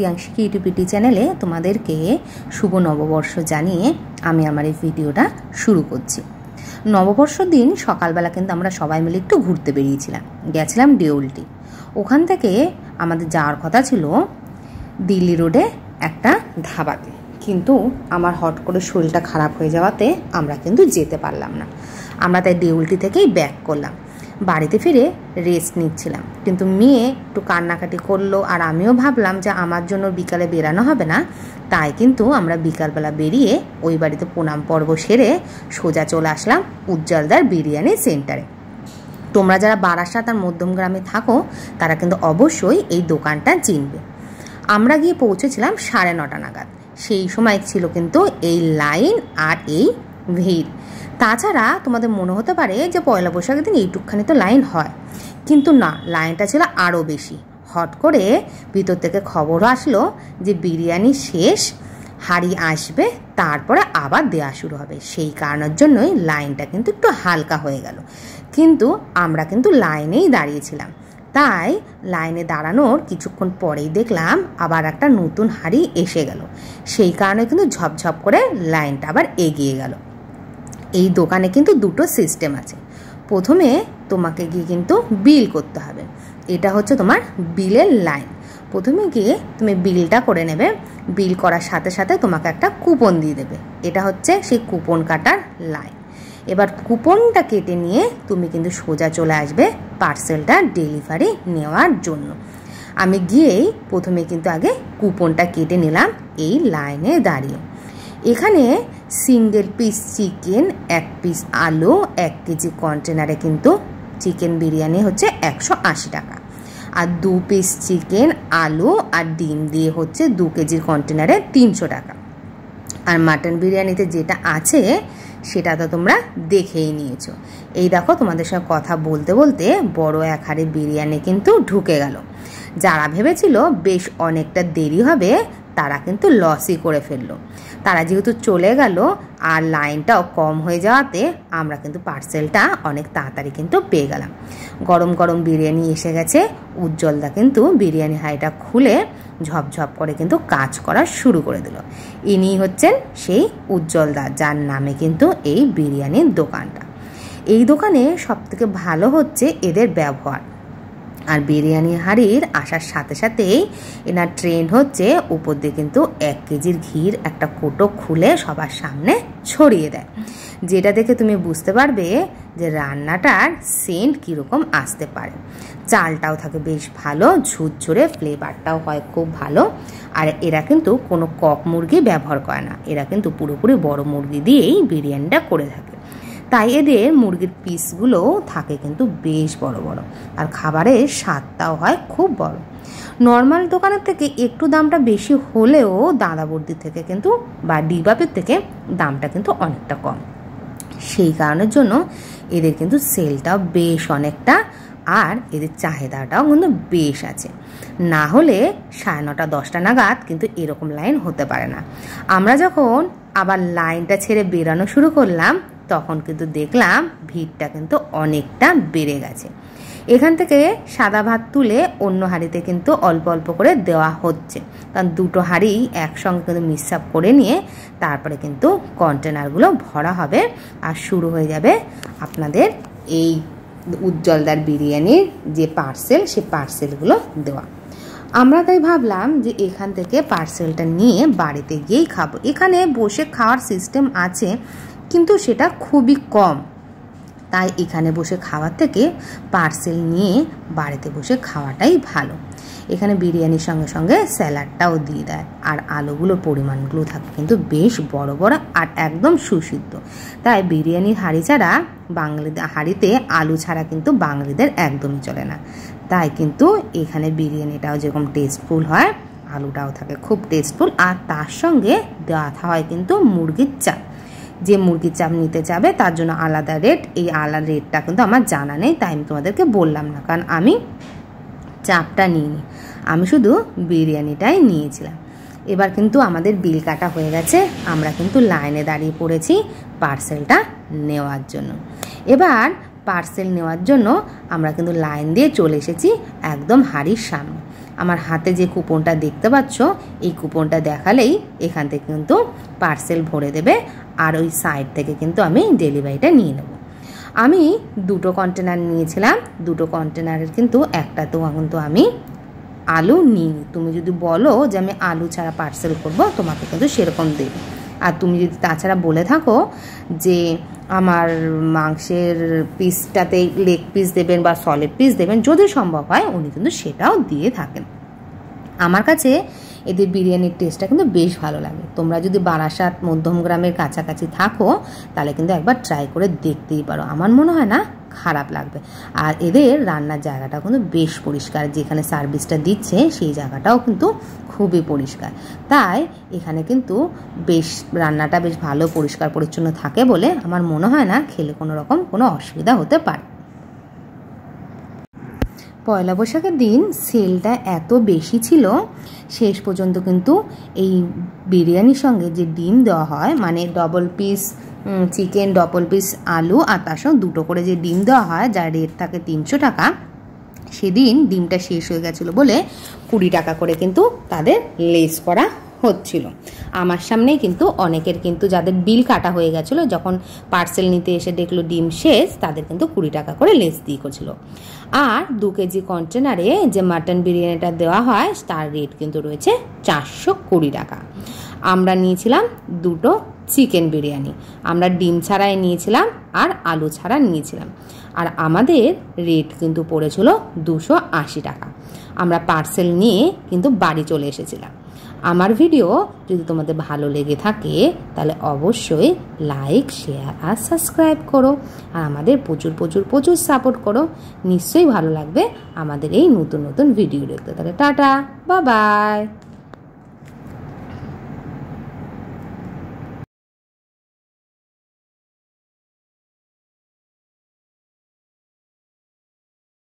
প্রিয়াংশী কিউটিপিটি চ্যানেলে তোমাদেরকে শুভ নববর্ষ জানিয়ে আমি আমার এই ভিডিওটা শুরু করছি। নববর্ষর দিন সকালবেলা কিন্তু আমরা সবাই মিলে একটু ঘুরতে বেরিয়েছিলাম, গেছিলাম দেউলটি। ওখান থেকে আমাদের যাওয়ার কথা ছিল দিল্লি রোডে একটা ধাবাতে, কিন্তু আমার হট করে শরীরটা খারাপ হয়ে যাওয়াতে আমরা কিন্তু যেতে পারলাম না। আমরা তাই দেউলটি থেকেই ব্যাক করলাম। বাড়িতে ফিরে রেস্ট নিচ্ছিলাম, কিন্তু মেয়ে একটু কান্নাকাটি করলো, আর আমিও ভাবলাম যে আমার জন্য বিকালে বেরানো হবে না, তাই কিন্তু আমরা বিকালবেলা বেরিয়ে ওই বাড়িতে প্রণাম পর্ব সেরে সোজা চলে আসলাম উজ্জ্বলদার বিরিয়ানি সেন্টারে। তোমরা যারা বারাসাত আর মধ্যমগ্রামে থাকো তারা কিন্তু অবশ্যই এই দোকানটা চিনবে। আমরা গিয়ে পৌঁছেছিলাম 9:30 নাগাদ। সেই সময় ছিল কিন্তু এই লাইন আর এই ভিড়। তাছাড়া তোমাদের মনে হতে পারে যে পয়লা বৈশাখের দিন এইটুকখানি তো লাইন হয়, কিন্তু না, লাইনটা ছিল আরও বেশি। হট করে ভিতর থেকে খবর আসলো যে বিরিয়ানি শেষ, হাঁড়ি আসবে, তারপরে আবার দেওয়া শুরু হবে। সেই কারণের জন্যই লাইনটা কিন্তু একটু হালকা হয়ে গেল, কিন্তু আমরা কিন্তু লাইনেই দাঁড়িয়েছিলাম। তাই লাইনে দাঁড়ানোর কিছুক্ষণ পরেই দেখলাম আবার একটা নতুন হাঁড়ি এসে গেল। সেই কারণে কিন্তু ঝপঝপ করে লাইনটা আবার এগিয়ে গেল। এই দোকানে কিন্তু দুটো সিস্টেম আছে। প্রথমে তোমাকে গিয়ে কিন্তু বিল করতে হবে, এটা হচ্ছে তোমার বিলের লাইন। প্রথমে গিয়ে তুমি বিলটা করে নেবে, বিল করার সাথে সাথে তোমাকে একটা কুপন দিয়ে দেবে, এটা হচ্ছে সেই কুপন কাটার লাইন। এবার কুপনটা কেটে নিয়ে তুমি কিন্তু সোজা চলে আসবে পার্সেলটা ডেলিভারি নেওয়ার জন্য। আমি গিয়েই প্রথমে কিন্তু আগে কুপনটা কেটে নিলাম এই লাইনে দাঁড়িয়ে। এখানে সিঙ্গেল পিস চিকেন, 1 পিস আলু, 1 কেজি কন্টেনারে কিন্তু চিকেন বিরিয়ানি হচ্ছে 180 টাকা, আর 2 পিস চিকেন, আলু আর ডিম দিয়ে হচ্ছে 2 কেজির কন্টেনারে 300 টাকা। আর মাটন বিরিয়ানিতে যেটা আছে সেটা তো তোমরা দেখেই নিয়েছো। এই দেখো, তোমাদের সঙ্গে কথা বলতে বলতে বড় এক হাঁড়ি বিরিয়ানি কিন্তু ঢুকে গেল। যারা ভেবেছিল বেশ অনেকটা দেরি হবে তারা কিন্তু লসই করে ফেললো। তারা যেহেতু চলে গেল আর লাইনটাও কম হয়ে যাওয়াতে আমরা কিন্তু পার্সেলটা অনেক তাড়াতাড়ি কিন্তু পেয়ে গেলাম। গরম গরম বিরিয়ানি এসে গেছে। উজ্জ্বলদা কিন্তু বিরিয়ানি হাঁড়িটা খুলে ঝপঝপ করে কিন্তু কাজ করা শুরু করে দিল। ইনি হচ্ছেন সেই উজ্জ্বলদা, যার নামে কিন্তু এই বিরিয়ানির দোকানটা। এই দোকানে সবথেকে ভালো হচ্ছে এদের ব্যবহার। আর বিরিয়ানি হাঁড়ির আসার সাথে সাথেই এনার ট্রেন্ড হচ্ছে উপর দিয়ে কিন্তু 1 কেজির ঘির একটা কোটো খুলে সবার সামনে ছড়িয়ে দেয়, যেটা দেখে তুমি বুঝতে পারবে যে রান্নাটার সেন্ট কীরকম আসতে পারে। চালটাও থাকে বেশ ভালো ঝুরঝুরে, ফ্লেভারটাও হয় খুব ভালো। আর এরা কিন্তু কোনো কক মুরগি ব্যবহার করে না, এরা কিন্তু পুরোপুরি বড় মুরগি দিয়েই বিরিয়ানিটা করে থাকে। তাই এদের মুরগির পিসগুলো থাকে কিন্তু বেশ বড় বড়, আর খাবারের স্বাদটাও হয় খুব বড়। নর্মাল দোকানের থেকে একটু দামটা বেশি হলেও দাদাবর্দি থেকে কিন্তু বা ডিবাপের থেকে দামটা কিন্তু অনেকটা কম। সেই কারণের জন্য এদের কিন্তু সেলটাও বেশ অনেকটা, আর এদের চাহিদাটাও কিন্তু বেশ আছে। না হলে 9:30 10টা নাগাদ কিন্তু এরকম লাইন হতে পারে না। আমরা যখন আবার লাইনটা ছেড়ে বেরানো শুরু করলাম তখন কিন্তু দেখলাম ভিড়টা কিন্তু অনেকটা বেড়ে গেছে। এখান থেকে সাদা ভাত তুলে অন্য হাঁড়িতে কিন্তু অল্প অল্প করে দেওয়া হচ্ছে, কারণ দুটো হাঁড়ি একসঙ্গে কিন্তু মিক্সআপ করে নিয়ে তারপরে কিন্তু কন্টেনারগুলো ভরা হবে আর শুরু হয়ে যাবে আপনাদের এই উজ্জ্বলদার বিরিয়ানির যে পার্সেল, সে পার্সেলগুলো দেওয়া। আমরা তাই ভাবলাম যে এখান থেকে পার্সেলটা নিয়ে বাড়িতে গিয়েই খাবো। এখানে বসে খাওয়ার সিস্টেম আছে, কিন্তু সেটা খুবই কম। তাই এখানে বসে খাওয়ার থেকে পার্সেল নিয়ে বাড়িতে বসে খাওয়াটাই ভালো। এখানে বিরিয়ানির সঙ্গে সঙ্গে স্যালাডটাও দিয়ে দেয়, আর আলুগুলোর পরিমাণগুলো থাকে কিন্তু বেশ বড় বড় আর একদম সুসিদ্ধ। তাই বিরিয়ানির হাঁড়ি ছাড়া বাঙালিদের হাঁড়িতে আলু ছাড়া কিন্তু বাঙালিদের একদমই চলে না। তাই কিন্তু এখানে বিরিয়ানিটাও যেরকম টেস্টফুল হয়, আলুটাও থাকে খুব টেস্টফুল। আর তার সঙ্গে দেওয়া হয় কিন্তু মুরগির চাপ। যে মুরগির চাপ নিতে চাবে তার জন্য আলাদা রেট। এই আলাদা রেটটা কিন্তু আমার জানা নেই, তাই আমি তোমাদেরকে বললাম না, কারণ আমি চাপটা নিইনি, আমি শুধু বিরিয়ানিটাই নিয়েছিলাম। এবার কিন্তু আমাদের বিল কাটা হয়ে গেছে, আমরা কিন্তু লাইনে দাঁড়িয়ে পড়েছি পার্সেলটা নেওয়ার জন্য। এবার পার্সেল নেওয়ার জন্য আমরা কিন্তু লাইন দিয়ে চলে এসেছি একদম হাঁড়ির সামনে। আমার হাতে যে কুপনটা দেখতে পাচ্ছ, এই কুপনটা দেখালেই এখান থেকে কিন্তু পার্সেল ভরে দেবে, আর ওই সাইড থেকে কিন্তু আমি ডেলিভারিটা নিয়ে নেব। আমি 2টো কন্টেনার নিয়েছিলাম, 2টো কন্টেনারের কিন্তু একটাতেও কিন্তু আমি আলু নিই। তুমি যদি বলো যে আমি আলু ছাড়া পার্সেল করব, তোমাকে কিন্তু সেরকম দেবে। আর তুমি যদি তাছাড়া বলে থাকো যে আমার মাংসের পিসটাতে লেগ পিস দেবেন বা সলিড পিস দেবেন, যদি সম্ভব হয় উনি কিন্তু সেটাও দিয়ে থাকেন। আমার কাছে এদের বিরিয়ানির টেস্টটা কিন্তু বেশ ভালো লাগে। তোমরা যদি বারাসাত মধ্যমগ্রামের কাছাকাছি থাকো তাহলে কিন্তু একবার ট্রাই করে দেখতেই পারো, আমার মনে হয় না খারাপ লাগবে। আর এদের রান্নার জায়গাটা কিন্তু বেশ পরিষ্কার, যেখানে সার্ভিসটা দিচ্ছে সেই জায়গাটাও কিন্তু খুবই পরিষ্কার। তাই এখানে কিন্তু বেশ রান্নাটা বেশ ভালো পরিষ্কার পরিচ্ছন্ন থাকে বলে আমার মনে হয় না খেলে কোনো রকম কোনো অসুবিধা হতে পারে। পয়লা বৈশাখের দিন সেলটা এত বেশি ছিল, শেষ পর্যন্ত কিন্তু এই বিরিয়ানির সঙ্গে যে ডিম দেওয়া হয়, মানে double piece chicken, double piece আলু, আর তার সঙ্গে 2টো করে যে ডিম দেওয়া হয় যার রেট থাকে 300 টাকা, সেদিন ডিমটা শেষ হয়ে গেছিলো বলে 20 টাকা করে কিন্তু তাদের লেস করা হচ্ছিল। আমার সামনেই কিন্তু অনেকের কিন্তু যাদের বিল কাটা হয়ে গেছিলো, যখন পার্সেল নিতে এসে দেখলো ডিম শেষ, তাদের কিন্তু 20 টাকা করে লেস দিয়ে করছিল। আর 2 কেজি কন্টেনারে যে মাটন বিরিয়ানিটা দেওয়া হয় তার রেট কিন্তু রয়েছে 420 টাকা। আমরা নিয়েছিলাম 2টো চিকেন বিরিয়ানি, আমরা ডিম ছাড়াই নিয়েছিলাম আর আলু ছাড়া নিয়েছিলাম, আর আমাদের রেট কিন্তু পড়েছিল 280 টাকা। আমরা পার্সেল নিয়ে কিন্তু বাড়ি চলে এসেছিলাম। আমার ভিডিও যদি তোমাদের ভালো লেগে থাকে তাহলে অবশ্যই লাইক, শেয়ার আর সাবস্ক্রাইব করো, আর আমাদের প্রচুর প্রচুর প্রচুর সাপোর্ট করো। নিশ্চয়ই ভালো লাগবে আমাদের এই নতুন নতুন ভিডিও দেখতে। তাহলে টাটা, বাই বাই।